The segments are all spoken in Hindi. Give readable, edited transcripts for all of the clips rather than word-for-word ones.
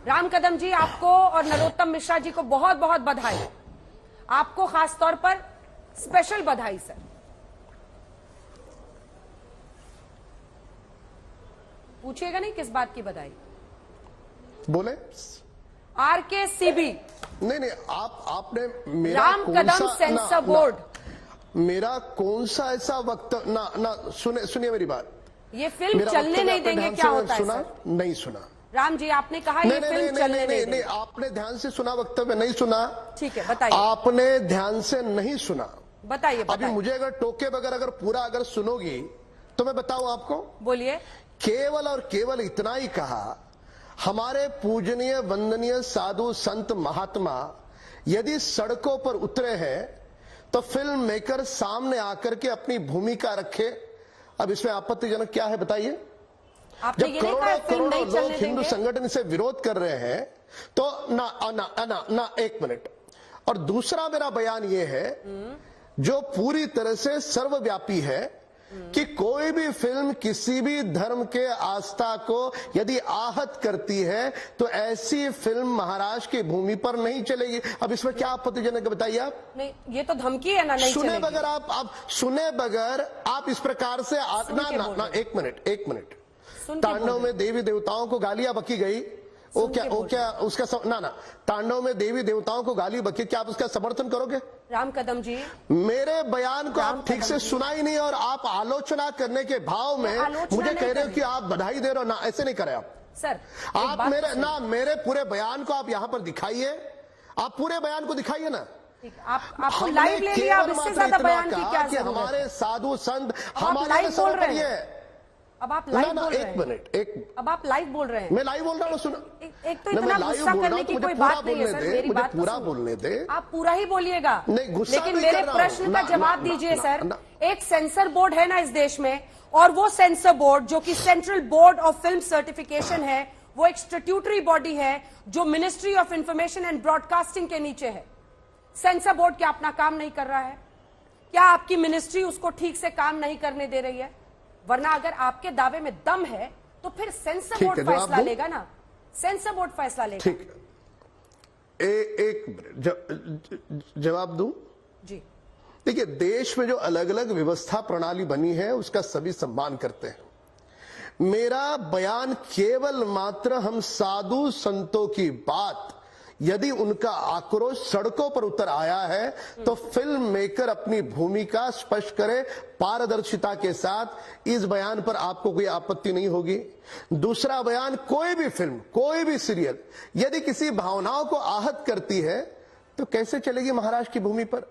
राम कदम जी, आपको और नरोत्तम मिश्रा जी को बहुत बहुत बधाई। आपको खासतौर पर स्पेशल बधाई सर। पूछिएगा नहीं किस बात की बधाई? बोले RKCB नहीं, आपने मेरा राम कदम सेंसर बोर्ड, मेरा कौन सा ऐसा वक्त ना सुनिए मेरी बात। ये फिल्म चलने नहीं देंगे क्या होता है सर? नहीं सुना राम जी, आपने कहा ये फिल्म चलने नहीं देंगे। आपने ध्यान से सुना वक्तव्य? नहीं सुना। ठीक है, बताइए। आपने ध्यान से नहीं सुना, बताइए। अभी मुझे अगर टोके बगैर अगर पूरा सुनोगी तो मैं बताऊं आपको। बोलिए। केवल और केवल इतना ही कहा, हमारे पूजनीय वंदनीय साधु संत महात्मा यदि सड़कों पर उतरे हैं तो फिल्म मेकर सामने आकर के अपनी भूमिका रखे। अब इसमें आपत्तिजनक क्या है बताइए? जब करोड़ों लोग हिंदू संगठन से विरोध कर रहे हैं तो ना एक मिनट। और दूसरा मेरा बयान यह है जो पूरी तरह से सर्वव्यापी है कि कोई भी फिल्म किसी भी धर्म के आस्था को यदि आहत करती है तो ऐसी फिल्म महाराष्ट्र की भूमि पर नहीं चलेगी। अब इसमें क्या आपत्तिजनक है बताइए आप? नहीं, ये तो धमकी है ना। नहीं सुने बगैर आप सुने बगैर आप इस प्रकार से ना एक मिनट। तांडव में देवी देवताओं को गालियां बकी गई, वो क्या उसका तांडव में देवी देवताओं को गाली बकी, क्या आप उसका समर्थन करोगे? राम कदम जी, मेरे बयान को आप ठीक से सुना ही नहीं और आप आलोचना करने के भाव में मुझे कह रहे हो कि आप बधाई दे रहे हो। ना, ऐसे नहीं करें आप सर। आप मेरे पूरे बयान को आप यहाँ पर दिखाइए, आप पूरे बयान को दिखाइए ना। आपको लाइव ले लिया, अब इससे ज्यादा बयान की क्या जरूरत है? हमारे साधु संत हमारे बोल रहे हैं। अब आप लाइव बोल रहे हैं। एक मिनट, अब आप लाइव बोल रहे हैं। मैं लाइव बोल रहा हूँ, सुनो। एक तो इतना गुस्सा करने की कोई बात नहीं है सर, मेरी बात पूरा बोलने दे। आप पूरा ही बोलिएगा। नहीं, गुस्सा लेकिन मेरे प्रश्न का जवाब दीजिए सर। एक सेंसर बोर्ड है ना इस देश में, और वो सेंसर बोर्ड जो कि central board of film certification है, वो एक स्टैट्यूटरी बॉडी है जो ministry of information and broadcasting के नीचे है। सेंसर बोर्ड क्या अपना काम नहीं कर रहा है? क्या आपकी मिनिस्ट्री उसको ठीक से काम नहीं करने दे रही है? वरना अगर आपके दावे में दम है तो फिर सेंसर बोर्ड फैसला लेगा ना। सेंसर बोर्ड फैसला लेगा। ठीक है, एक मिनट जवाब दूं जी। देखिए, देश में जो अलग अलग व्यवस्था प्रणाली बनी है उसका सभी सम्मान करते हैं। मेरा बयान केवल मात्र हम साधु संतों की बात, यदि उनका आक्रोश सड़कों पर उतर आया है तो फिल्म मेकर अपनी भूमिका स्पष्ट करे पारदर्शिता के साथ। इस बयान पर आपको कोई आपत्ति नहीं होगी। दूसरा बयान, कोई भी फिल्म, कोई भी सीरियल यदि किसी भावनाओं को आहत करती है तो कैसे चलेगी महाराष्ट्र की भूमि पर?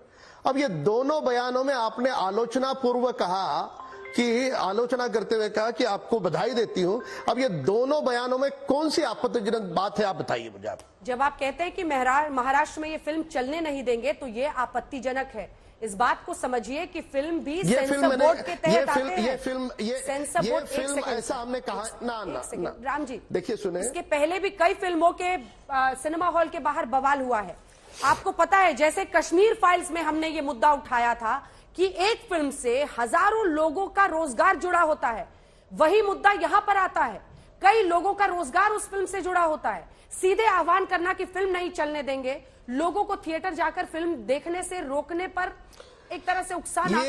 अब ये दोनों बयानों में आपने आलोचना पूर्वक कहा कि आलोचना करते हुए कहा कि आपको बधाई देती हूं। अब ये दोनों बयानों में कौन सी आपत्तिजनक बात है, आप बताइए मुझे। आप जब आप कहते हैं कि महाराष्ट्र में ये फिल्म चलने नहीं देंगे तो ये आपत्तिजनक है। इस बात को समझिए कि फिल्म भी सेंसर बोर्ड के तहत आते हैं। ये फिल्म ऐसा हमने कहा ना राम जी, देखिए सुने, इसके पहले भी कई फिल्मों के सिनेमा हॉल के बाहर बवाल हुआ है। आपको पता है, जैसे कश्मीर फाइल्स में हमने ये मुद्दा उठाया था कि एक फिल्म से हजारों लोगों का रोजगार जुड़ा होता है। वही मुद्दा यहां पर आता है, कई लोगों का रोजगार उस फिल्म से जुड़ा होता है। सीधे आह्वान करना कि फिल्म नहीं चलने देंगे, लोगों को थिएटर जाकर फिल्म देखने से रोकने पर एक तरह से उकसाना,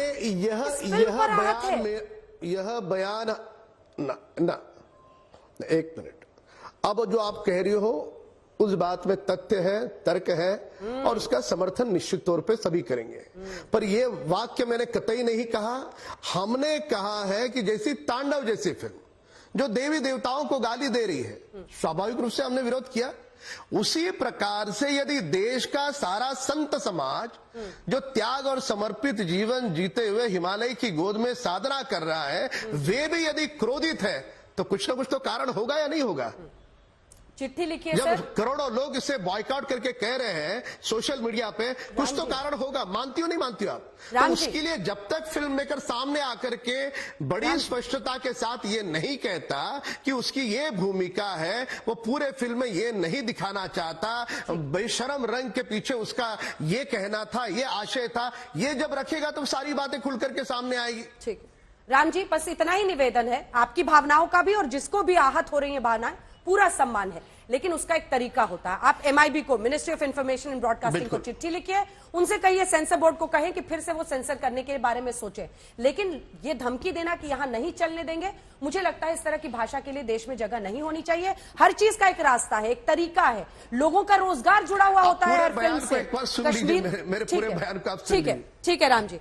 यह बयान ना एक मिनट। अब जो आप कह रही हो उस बात में तथ्य है, तर्क है और उसका समर्थन निश्चित तौर पे सभी करेंगे। पर यह वाक्य मैंने कतई नहीं कहा। हमने कहा है कि जैसी तांडव जैसी फिल्म जो देवी देवताओं को गाली दे रही है, स्वाभाविक रूप से हमने विरोध किया। उसी प्रकार से यदि देश का सारा संत समाज जो त्याग और समर्पित जीवन जीते हुए हिमालय की गोद में साधना कर रहा है, वे भी यदि क्रोधित है तो कुछ ना कुछ तो कारण होगा या नहीं होगा? चिट्ठी लिखिए जब सर। करोड़ों लोग इसे बॉयकॉट करके कह रहे हैं सोशल मीडिया पे, कुछ तो कारण होगा। मानती हो नहीं मानती हो आप? तो उसके लिए जब तक फिल्म मेकर सामने आकर के बड़ी स्पष्टता के साथ ये नहीं कहता कि उसकी ये भूमिका है, वो पूरे फिल्म में ये नहीं दिखाना चाहता, बेशरम रंग के पीछे उसका ये कहना था, ये आशय था, ये जब रखेगा तो सारी बातें खुल करके सामने आएगी। ठीक है राम जी, बस इतना ही निवेदन है। आपकी भावनाओं का भी और जिसको भी आहत हो रही है भावनाएं, पूरा सम्मान है। लेकिन उसका एक तरीका होता है। आप MIB को, ministry of information and broadcasting को चिट्ठी लिखिए, उनसे कहिए, सेंसर बोर्ड को कहें कि फिर से वो सेंसर करने के बारे में सोचे। लेकिन ये धमकी देना कि यहां नहीं चलने देंगे, मुझे लगता है इस तरह की भाषा के लिए देश में जगह नहीं होनी चाहिए। हर चीज का एक रास्ता है, एक तरीका है, लोगों का रोजगार जुड़ा हुआ होता है हर फिल्म से। कश्मीर, मेरे पूरे बयान को आप सुन लीजिए। ठीक है राम जी।